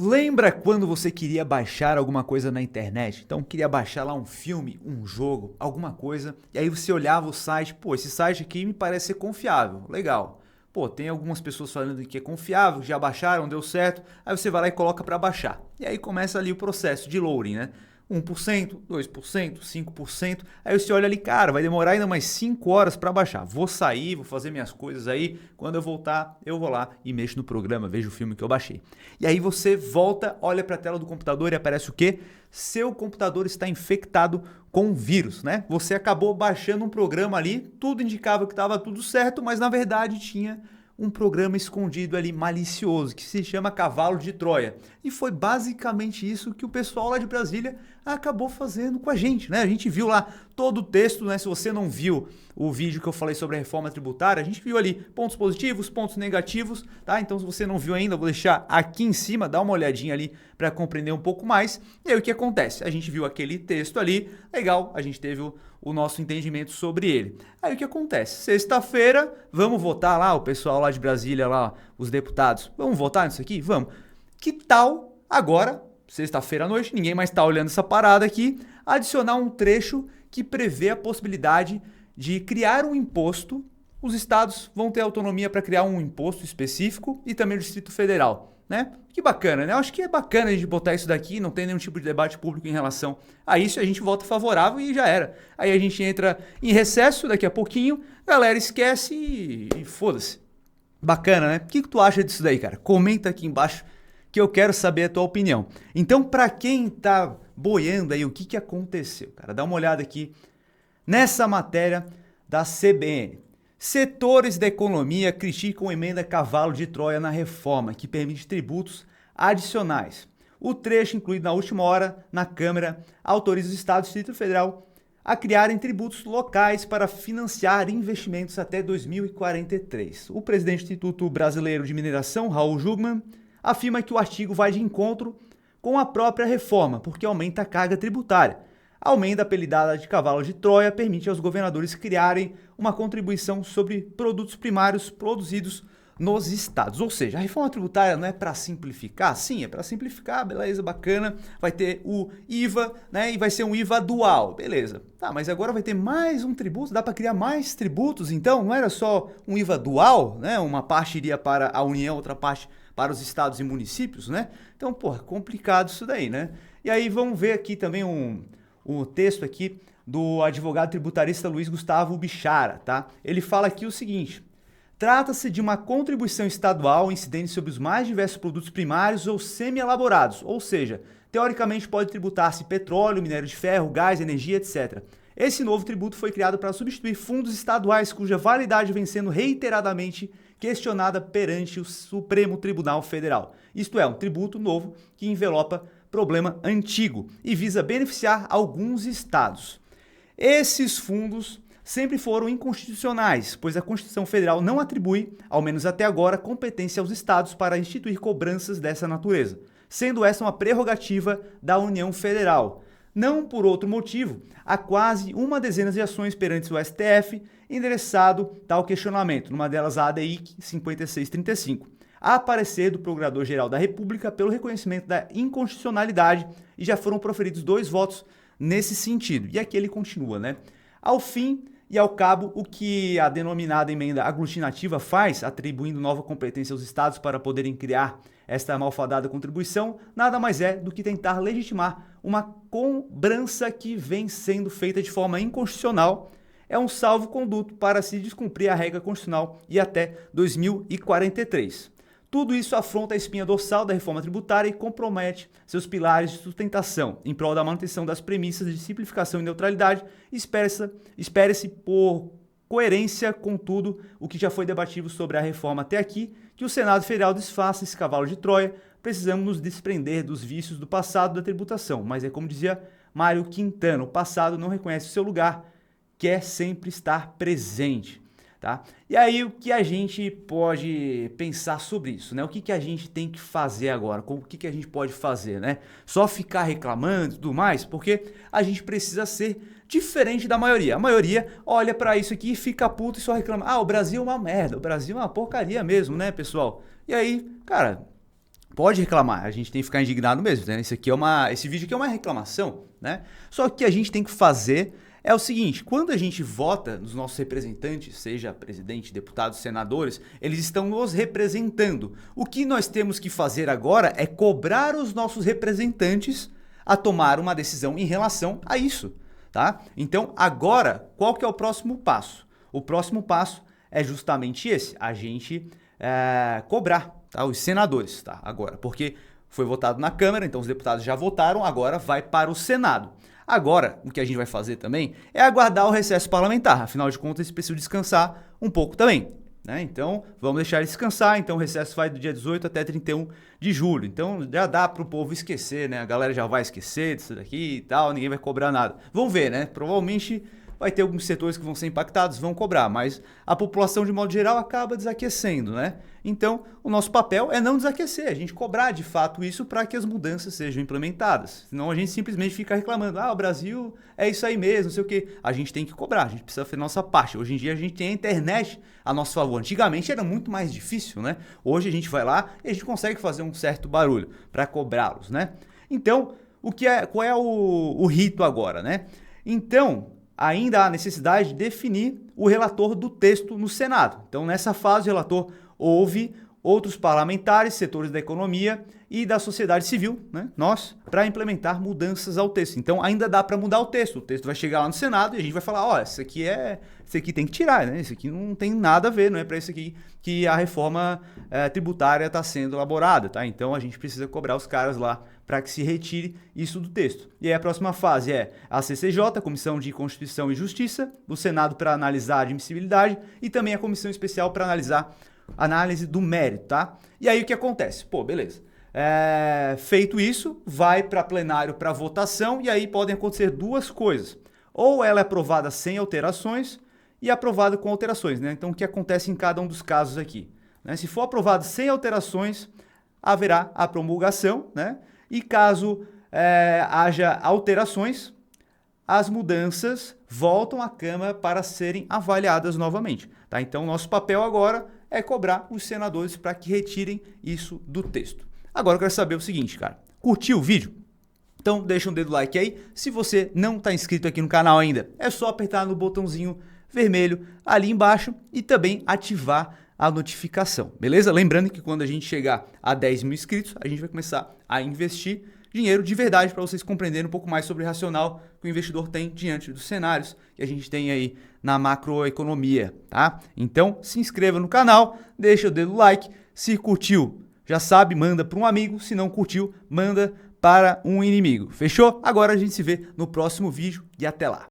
Lembra quando você queria baixar alguma coisa na internet? Então queria baixar lá um filme, um jogo, alguma coisa, e aí você olhava o site, pô, esse site aqui me parece ser confiável, legal. Pô, tem algumas pessoas falando que é confiável, já baixaram, deu certo, aí você vai lá e coloca para baixar. E aí começa ali o processo de loading, né? 1%, 2%, 5%. Aí você olha ali, cara, vai demorar ainda mais 5 horas para baixar. Vou sair, vou fazer minhas coisas aí. Quando eu voltar, eu vou lá e mexo no programa, vejo o filme que eu baixei. E aí você volta, olha para a tela do computador e aparece o quê? Seu computador está infectado com vírus, né? Você acabou baixando um programa ali, tudo indicava que estava tudo certo, mas na verdade tinha um programa escondido ali malicioso que se chama Cavalo de Troia. E foi basicamente isso que o pessoal lá de Brasília acabou fazendo com a gente, né? A gente viu lá todo o texto, né? Se você não viu o vídeo que eu falei sobre a reforma tributária, a gente viu ali pontos positivos, pontos negativos, tá? Então se você não viu ainda, eu vou deixar aqui em cima, dá uma olhadinha ali para compreender um pouco mais. E aí o que acontece? A gente viu aquele texto ali, legal, a gente teve o nosso entendimento sobre ele. Aí o que acontece? Sexta-feira, vamos votar lá, o pessoal lá de Brasília, lá, os deputados, vamos votar nisso aqui? Vamos. Que tal agora, sexta-feira à noite, ninguém mais está olhando essa parada aqui, adicionar um trecho que prevê a possibilidade de criar um imposto. Os estados vão ter autonomia para criar um imposto específico e também o Distrito Federal, né? Que bacana, né? Eu acho que é bacana a gente botar isso daqui, não tem nenhum tipo de debate público em relação a isso, a gente vota favorável e já era. Aí a gente entra em recesso daqui a pouquinho, galera esquece e foda-se. Bacana, né? O que tu acha disso daí, cara? Comenta aqui embaixo que eu quero saber a tua opinião. Então, para quem tá boiando aí, o que aconteceu, cara? Dá uma olhada aqui nessa matéria da CBN. Setores da economia criticam a emenda Cavalo de Troia na reforma, que permite tributos adicionais. O trecho incluído na última hora na Câmara autoriza os estados e o Distrito Federal a criarem tributos locais para financiar investimentos até 2043. O presidente do Instituto Brasileiro de Mineração, Raul Jungmann, afirma que o artigo vai de encontro com a própria reforma, porque aumenta a carga tributária. A emenda apelidada de Cavalo de Troia permite aos governadores criarem uma contribuição sobre produtos primários produzidos nos estados. Ou seja, a reforma tributária não é para simplificar? Sim, é para simplificar, beleza, bacana. Vai ter o IVA, né? E vai ser um IVA dual, beleza. Tá, mas agora vai ter mais um tributo, dá para criar mais tributos, então não era só um IVA dual, né? Uma parte iria para a União, outra parte para os estados e municípios, né? Então, porra, complicado isso daí, né? E aí vamos ver aqui também o texto aqui do advogado tributarista Luiz Gustavo Bichara, tá? Ele fala aqui o seguinte: trata-se de uma contribuição estadual incidente sobre os mais diversos produtos primários ou semi-elaborados, ou seja, teoricamente pode tributar-se petróleo, minério de ferro, gás, energia, etc. Esse novo tributo foi criado para substituir fundos estaduais cuja validade vem sendo reiteradamente questionada perante o Supremo Tribunal Federal. Isto é, um tributo novo que envelopa problema antigo e visa beneficiar alguns estados. Esses fundos sempre foram inconstitucionais, pois a Constituição Federal não atribui, ao menos até agora, competência aos estados para instituir cobranças dessa natureza, sendo essa uma prerrogativa da União Federal. Não por outro motivo, há quase uma dezena de ações perante o STF endereçado tal questionamento, numa delas a ADI 5635, a parecer do Procurador-Geral da República pelo reconhecimento da inconstitucionalidade, e já foram proferidos 2 votos nesse sentido. E aqui ele continua, né? Ao fim e ao cabo, o que a denominada emenda aglutinativa faz, atribuindo nova competência aos estados para poderem criar esta malfadada contribuição, nada mais é do que tentar legitimar uma cobrança que vem sendo feita de forma inconstitucional. É um salvo-conduto para se descumprir a regra constitucional e até 2043. Tudo isso afronta a espinha dorsal da reforma tributária e compromete seus pilares de sustentação, em prol da manutenção das premissas de simplificação e neutralidade. Espere-se, por coerência com tudo o que já foi debatido sobre a reforma até aqui, que o Senado Federal desfaça esse cavalo de Troia. Precisamos nos desprender dos vícios do passado da tributação, mas é como dizia Mário Quintana, o passado não reconhece o seu lugar, quer sempre estar presente. Tá? E aí o que a gente pode pensar sobre isso, né? O que a gente tem que fazer agora? O que a gente pode fazer, né? Só ficar reclamando e tudo mais? Porque a gente precisa ser diferente da maioria. A maioria olha para isso aqui e fica puto e só reclama. Ah, o Brasil é uma merda, o Brasil é uma porcaria mesmo, né, pessoal? E aí, cara, pode reclamar, a gente tem que ficar indignado mesmo, né? Esse vídeo aqui é uma reclamação, né? Só que o que a gente tem que fazer é o seguinte: quando a gente vota nos nossos representantes, seja presidente, deputados, senadores, eles estão nos representando. O que nós temos que fazer agora é cobrar os nossos representantes a tomar uma decisão em relação a isso, tá? Então, agora, qual que é o próximo passo? O próximo passo é justamente esse, a gente cobrar, tá? Os senadores, tá? Agora, porque foi votado na Câmara, então os deputados já votaram, agora vai para o Senado. Agora, o que a gente vai fazer também é aguardar o recesso parlamentar, afinal de contas, eles precisam descansar um pouco também, né? Então, vamos deixar eles descansar, então o recesso vai do dia 18 até 31 de julho, então já dá para o povo esquecer, né? A galera já vai esquecer disso daqui e tal, ninguém vai cobrar nada. Vamos ver, né? Provavelmente vai ter alguns setores que vão ser impactados, vão cobrar, mas a população de modo geral acaba desaquecendo, né? Então, o nosso papel é não desaquecer, a gente cobrar de fato isso para que as mudanças sejam implementadas. Senão a gente simplesmente fica reclamando, o Brasil é isso aí mesmo, não sei o quê. A gente tem que cobrar, a gente precisa fazer a nossa parte. Hoje em dia a gente tem a internet a nosso favor. Antigamente era muito mais difícil, né? Hoje a gente vai lá e a gente consegue fazer um certo barulho para cobrá-los, né? Então, qual é o rito agora, né? Então, ainda há necessidade de definir o relator do texto no Senado. Então, nessa fase, o relator ouve outros parlamentares, setores da economia e da sociedade civil, né, nós, para implementar mudanças ao texto. Então, ainda dá para mudar o texto vai chegar lá no Senado e a gente vai falar, isso aqui tem que tirar, né? Isso aqui não tem nada a ver, não é para isso aqui que a reforma tributária está sendo elaborada, tá? Então, a gente precisa cobrar os caras lá para que se retire isso do texto. E aí a próxima fase é a CCJ, Comissão de Constituição e Justiça, o Senado para analisar a admissibilidade e também a Comissão Especial para analisar análise do mérito, tá? E aí o que acontece? Beleza. Feito isso, vai para plenário para votação e aí podem acontecer duas coisas. Ou ela é aprovada sem alterações e aprovada com alterações, né? Então o que acontece em cada um dos casos aqui? Né? Se for aprovado sem alterações, haverá a promulgação, né? E caso haja alterações, as mudanças voltam à Câmara para serem avaliadas novamente, tá? Então nosso papel agora é cobrar os senadores para que retirem isso do texto. Agora eu quero saber o seguinte, cara. Curtiu o vídeo? Então deixa um dedo like aí. Se você não está inscrito aqui no canal ainda, é só apertar no botãozinho vermelho ali embaixo e também ativar a notificação, beleza? Lembrando que quando a gente chegar a 10 mil inscritos, a gente vai começar a investir dinheiro de verdade para vocês compreenderem um pouco mais sobre o racional que o investidor tem diante dos cenários que a gente tem aí na macroeconomia, tá? Então, se inscreva no canal, deixa o dedo like, se curtiu, já sabe, manda para um amigo, se não curtiu, manda para um inimigo. Fechou? Agora a gente se vê no próximo vídeo e até lá.